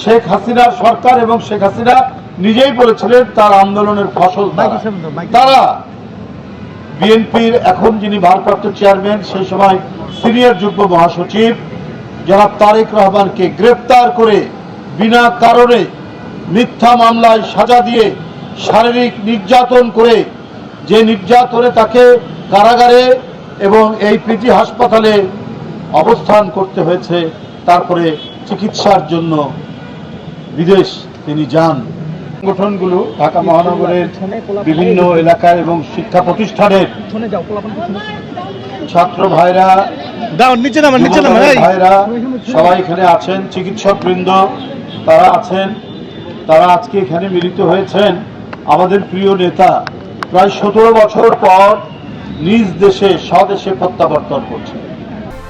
শেখ হাসিনার সরকার এবং শেখ হাসিনা নিজেই বলেছিলেন তার আন্দোলনের ফসল তারা বিএনপির এখন যিনি ভারপ্রাপ্ত চেয়ারম্যান সেই সময় সিনিয়র যুগ্ম মহাসচিব জনাব তারেক রহমানকে গ্রেপ্তার করে বিনা কারণে মিথ্যা মামলায় সাজা দিয়ে শারীরিক নির্যাতন করে, যে নির্যাতনে তাকে কারাগারে এবং এই পিজি হাসপাতালে অবস্থান করতে হয়েছে, তারপরে চিকিৎসার জন্য বিদেশ তিনি যান। সংগঠনগুলো ঢাকা মহানগরের বিভিন্ন এলাকায় এবং শিক্ষা প্রতিষ্ঠানের ছাত্র ভাইরা ভাইরা সবাই এখানে আছেন, চিকিৎসক বৃন্দ তারা আছেন, তারা আজকে এখানে মিলিত হয়েছেন। আমাদের প্রিয় নেতা প্রায় 17 বছর পর নিজ দেশে স্বদেশে প্রত্যাবর্তন করছে।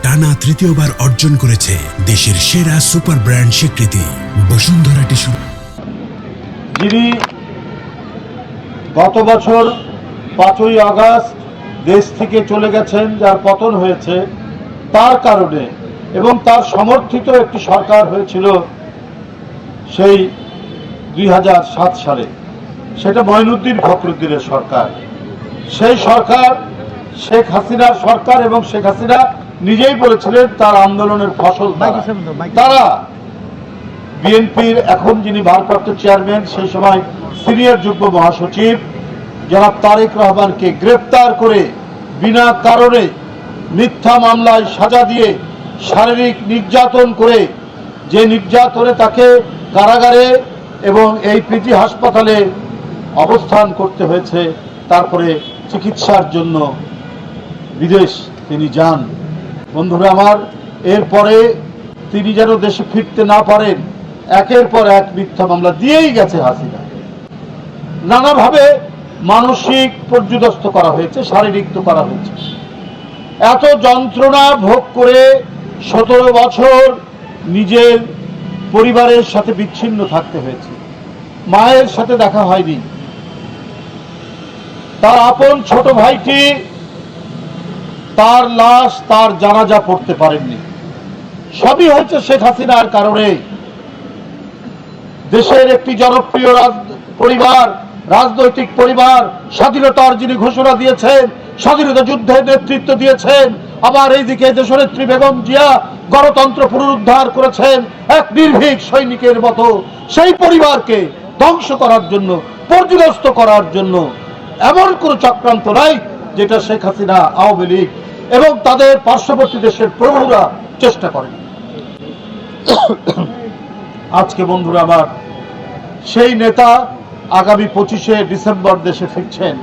টানা তৃতীয়বার অর্জন করেছে দেশের সেরা সুপার ব্র্যান্ড স্বীকৃতি বসুন্ধরা টিস্যু, যিনি গত বছর 5ই আগস্ট দেশ থেকে চলে গেছেন, যার পতন হয়েছে তার কারণে, এবং তার সমর্থিত একটি সরকার হয়েছিল সেই 2007 সালে, সেটা মঈনুদ্দিন ফখরুদ্দিনের সরকার। সেই সরকার শেখ হাসিনার সরকার এবং শেখ হাসিনা নিজেই বলেছিলেন তার আন্দোলনের ফসল তারা বিএনপির এখন যিনি ভারপ্রাপ্ত চেয়ারম্যান সেই সময় সিনিয়র যুগ্ম মহাসচিব জনাব তারেক রহমানকে গ্রেপ্তার করে বিনা কারণে মিথ্যা মামলায় সাজা দিয়ে শারীরিক নির্যাতন করে, যে নির্যাতনে তাকে কারাগারে এবং এই পিজি হাসপাতালে অবস্থান করতে হয়েছে, তারপরে চিকিৎসার জন্য বিদেশ তিনি যান। বন্ধুরা আমার, এরপরে তিনি যেন দেশে ফিরতে না পারেন, একের পর এক মিথ্যা মামলা দিয়েই গেছে হাসিনা। নানাভাবে মানসিক পর্যুদস্ত করা হয়েছে, শারীরিক তো করা হয়েছে। এত যন্ত্রণা ভোগ করে 17 বছর নিজের পরিবারের সাথে বিচ্ছিন্ন থাকতে হয়েছে, মায়ের সাথে দেখা হয়নি, তার আপন ছোট ভাইটি তার লাশ তার জানাজা পড়তে পারেননি। সবই হচ্ছে শেখ হাসিনার কারণে। দেশের একটি জনপ্রিয় পরিবার, রাজনৈতিক পরিবার, স্বাধীনতার যিনি ঘোষণা দিয়েছেন, স্বাধীনতা যুদ্ধের নেতৃত্ব দিয়েছেন, আবার এইদিকে দেশনেত্রী বেগম জিয়া গণতন্ত্র পুনরুদ্ধার করেছেন এক নির্ভীক সৈনিকের মতো, সেই পরিবারকে ধ্বংস করার জন্য, পর্যুদস্ত করার জন্য এমন কোনো চক্রান্ত নাই যেটা শেখ হাসিনা, আওয়ামী লীগ এবং তাদের পার্শ্ববর্তী দেশের প্রভুরা চেষ্টা করেন। আজকে বন্ধুরা আমার, সেই নেতা আগামী 25শে ডিসেম্বর দেশে ফিরছেন।